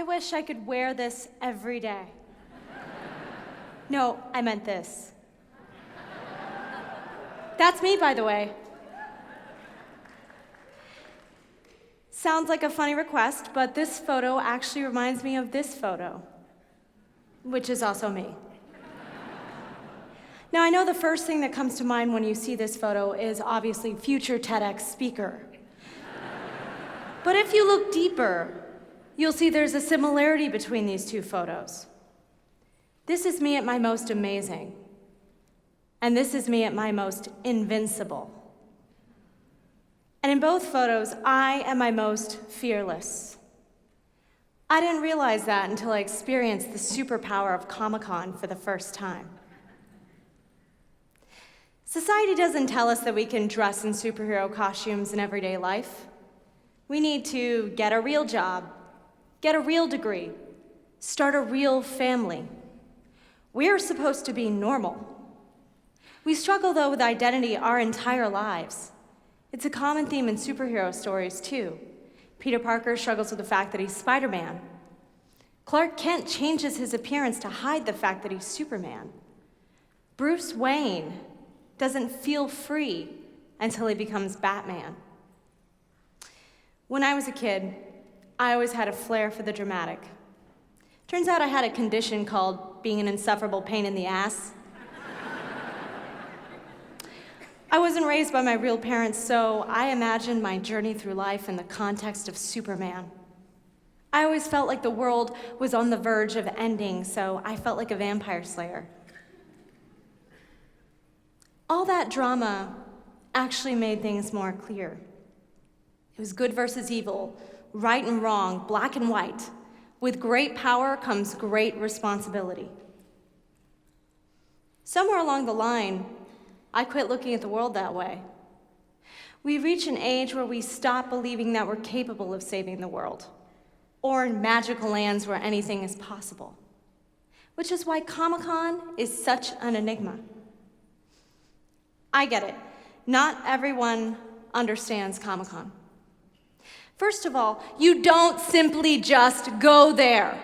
wish I could wear this every day. No, I meant this. That's me, by the way. Sounds like a funny request, but this photo actually reminds me of this photo, which is also me. Now, I know the first thing that comes to mind when you see this photo is obviously future TEDx speaker. But if you look deeper, you'll see there's a similarity between these two photos. This is me at my most amazing, and this is me at my most invincible. And in both photos, I am my most fearless. I didn't realize that until I experienced the superpower of Comic Con for the first time. Society doesn't tell us that we can dress in superhero costumes in everyday life. We need to get a real job, get a real degree, start a real family. We're supposed to be normal. We struggle, though, with identity our entire lives. It's a common theme in superhero stories, too. Peter Parker struggles with the fact that he's Spider-Man. Clark Kent changes his appearance to hide the fact that he's Superman. Bruce Wayne doesn't feel free until he becomes Batman. When I was a kid, I always had a flair for the dramatic. Turns out I had a condition called being an insufferable pain in the ass. I wasn't raised by my real parents, so I imagined my journey through life in the context of Superman. I always felt like the world was on the verge of ending, so I felt like a vampire slayer. All that drama actually made things more clear. It was good versus evil, right and wrong, black and white. With great power comes great responsibility. Somewhere along the line, I quit looking at the world that way. We reach an age where we stop believing that we're capable of saving the world, or in magical lands where anything is possible. Which is why Comic-Con is such an enigma. I get it. Not everyone understands Comic-Con. First of all, you don't simply just go there.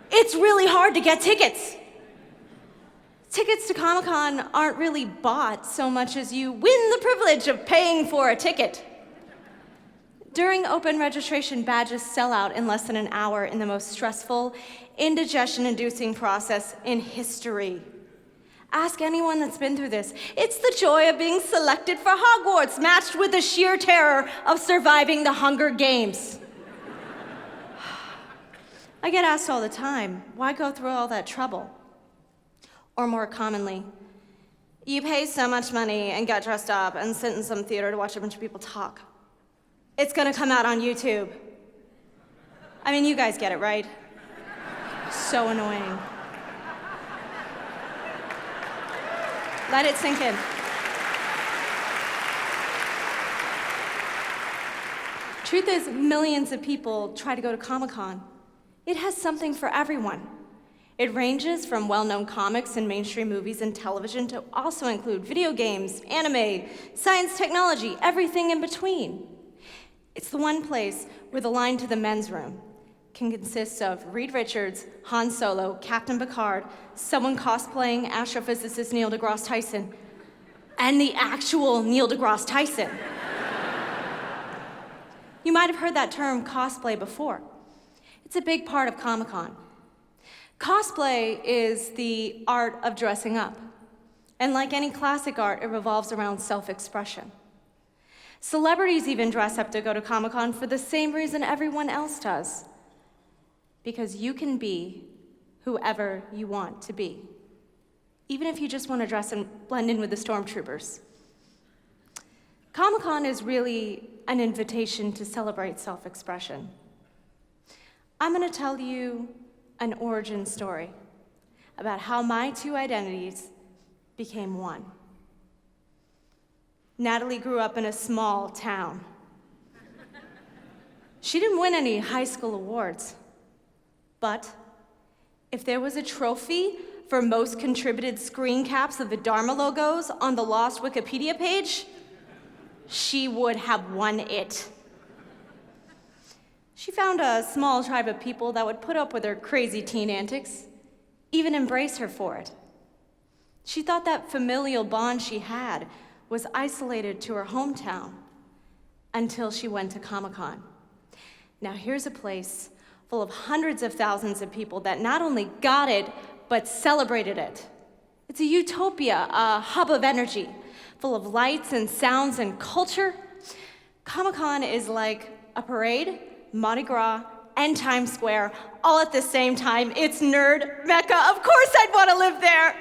It's really hard to get tickets. Tickets to Comic-Con aren't really bought so much as you win the privilege of paying for a ticket. During open registration, badges sell out in less than an hour in the most stressful, indigestion-inducing process in history. Ask anyone that's been through this. It's the joy of being selected for Hogwarts, matched with the sheer terror of surviving the Hunger Games. I get asked all the time, why go through all that trouble? Or more commonly, you pay so much money and get dressed up and sit in some theater to watch a bunch of people talk. It's gonna come out on YouTube. I mean, you guys get it, right? So annoying. Let it sink in. Truth is, millions of people try to go to Comic-Con. It has something for everyone. It ranges from well-known comics and mainstream movies and television to also include video games, anime, science, technology, everything in between. It's the one place where the line to the men's room can consist of Reed Richards, Han Solo, Captain Picard, someone cosplaying astrophysicist Neil deGrasse Tyson, and the actual Neil deGrasse Tyson. You might have heard that term cosplay before. It's a big part of Comic-Con. Cosplay is the art of dressing up. And like any classic art, it revolves around self-expression. Celebrities even dress up to go to Comic-Con for the same reason everyone else does. Because you can be whoever you want to be, even if you just want to dress and blend in with the stormtroopers. Comic-Con is really an invitation to celebrate self-expression. I'm going to tell you an origin story about how my two identities became one. Natalie grew up in a small town. She didn't win any high school awards. But if there was a trophy for most contributed screen caps of the Dharma logos on the lost Wikipedia page, she would have won it. She found a small tribe of people that would put up with her crazy teen antics, even embrace her for it. She thought that familial bond she had was isolated to her hometown until she went to Comic Con. Now here's a place full of hundreds of thousands of people that not only got it, but celebrated it. It's a utopia, a hub of energy, full of lights and sounds and culture. Comic Con is like a parade, Mardi Gras, and Times Square, all at the same time. It's nerd mecca. Of course I'd want to live there.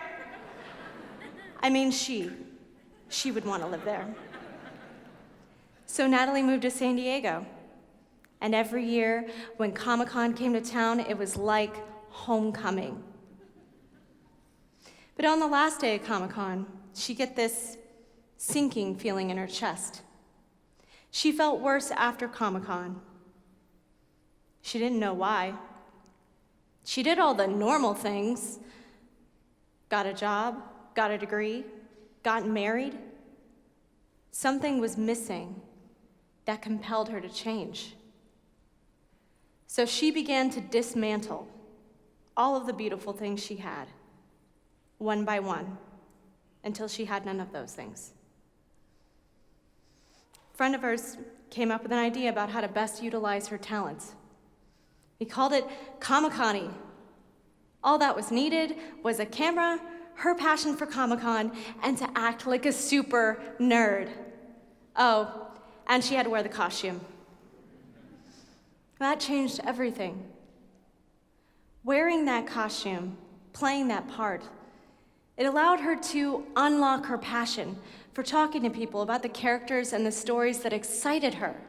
I mean, she would want to live there. So Natalie moved to San Diego. And every year when Comic-Con came to town, it was like homecoming. But on the last day of Comic-Con, she'd get this sinking feeling in her chest. She felt worse after Comic-Con. She didn't know why. She did all the normal things. Got a job, got a degree, got married. Something was missing that compelled her to change. So she began to dismantle all of the beautiful things she had, one by one, until she had none of those things. A friend of hers came up with an idea about how to best utilize her talents. He called it Comic Connie. All that was needed was a camera, her passion for Comic-Con, and to act like a super nerd. Oh, and she had to wear the costume. That changed everything. Wearing that costume, playing that part, it allowed her to unlock her passion for talking to people about the characters and the stories that excited her.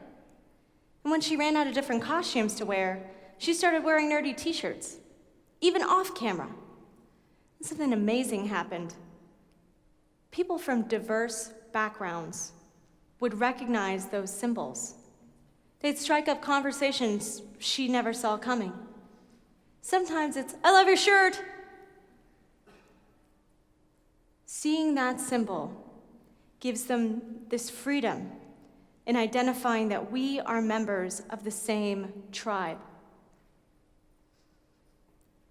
And when she ran out of different costumes to wear, she started wearing nerdy t-shirts, even off camera. And something amazing happened. People from diverse backgrounds would recognize those symbols. They'd strike up conversations she never saw coming. Sometimes it's, "I love your shirt." Seeing that symbol gives them this freedom in identifying that we are members of the same tribe.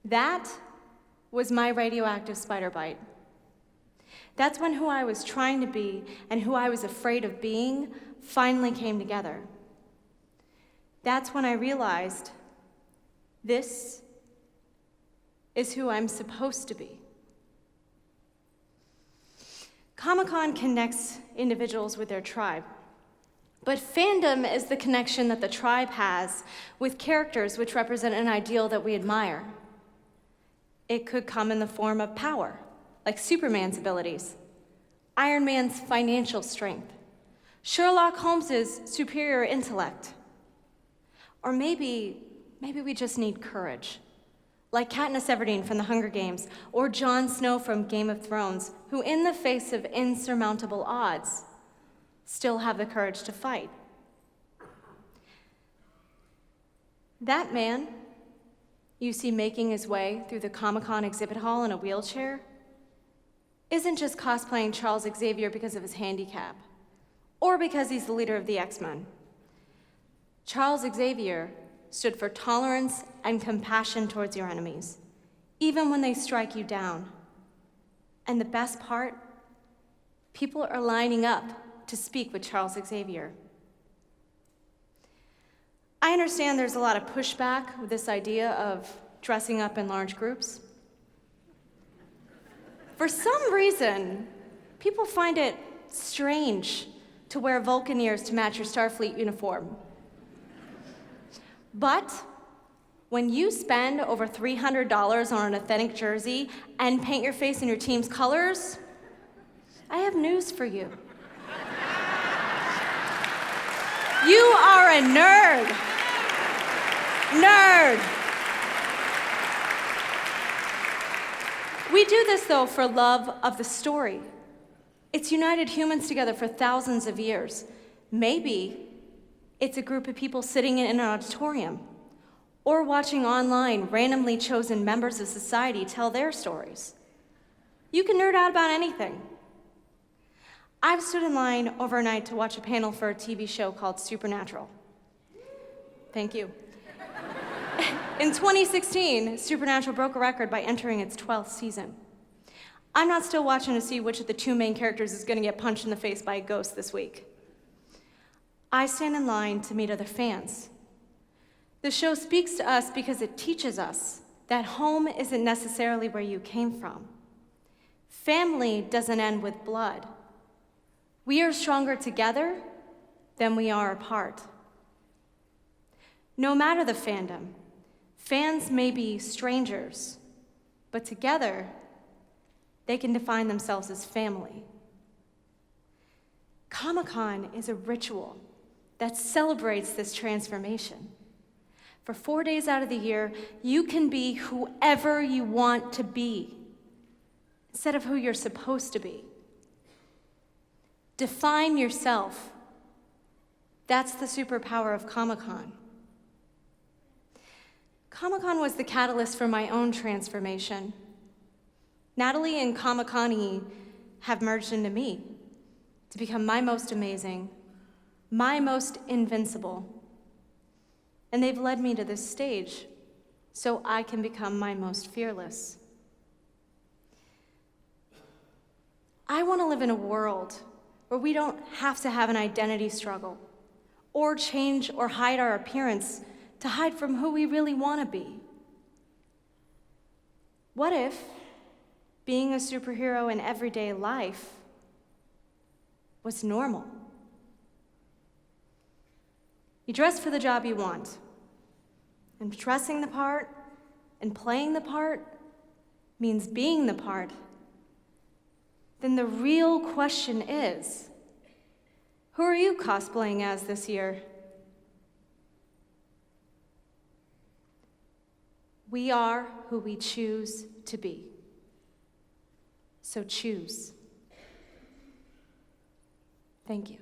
That was my radioactive spider bite. That's when who I was trying to be and who I was afraid of being finally came together. That's when I realized this is who I'm supposed to be. Comic-Con connects individuals with their tribe, but fandom is the connection that the tribe has with characters which represent an ideal that we admire. It could come in the form of power, like Superman's abilities, Iron Man's financial strength, Sherlock Holmes's superior intellect. Or maybe we just need courage, like Katniss Everdeen from The Hunger Games, or Jon Snow from Game of Thrones, who in the face of insurmountable odds, still have the courage to fight. That man you see making his way through the Comic-Con exhibit hall in a wheelchair isn't just cosplaying Charles Xavier because of his handicap, or because he's the leader of the X-Men. Charles Xavier stood for tolerance and compassion towards your enemies, even when they strike you down. And the best part, people are lining up to speak with Charles Xavier. I understand there's a lot of pushback with this idea of dressing up in large groups. For some reason, people find it strange to wear Vulcan ears to match your Starfleet uniform. But when you spend over $300 on an authentic jersey and paint your face in your team's colors, I have news for you. You are a nerd. Nerd. We do this, though, for love of the story. It's united humans together for thousands of years. Maybe it's a group of people sitting in an auditorium or watching online randomly chosen members of society tell their stories. You can nerd out about anything. I've stood in line overnight to watch a panel for a TV show called Supernatural. Thank you. In 2016, Supernatural broke a record by entering its 12th season. I'm not still watching to see which of the two main characters is going to get punched in the face by a ghost this week. I stand in line to meet other fans. The show speaks to us because it teaches us that home isn't necessarily where you came from. Family doesn't end with blood. We are stronger together than we are apart. No matter the fandom, fans may be strangers, but together, they can define themselves as family. Comic-Con is a ritual that celebrates this transformation. For 4 days out of the year, you can be whoever you want to be, instead of who you're supposed to be. Define yourself. That's the superpower of Comic-Con. Comic-Con was the catalyst for my own transformation. Natalie and Comic Connie have merged into me to become my most amazing, my most invincible. And they've led me to this stage so I can become my most fearless. I want to live in a world where we don't have to have an identity struggle or change or hide our appearance to hide from who we really want to be. What if being a superhero in everyday life was normal? You dress for the job you want, and dressing the part and playing the part means being the part. Then the real question is, who are you cosplaying as this year? We are who we choose to be. So choose. Thank you.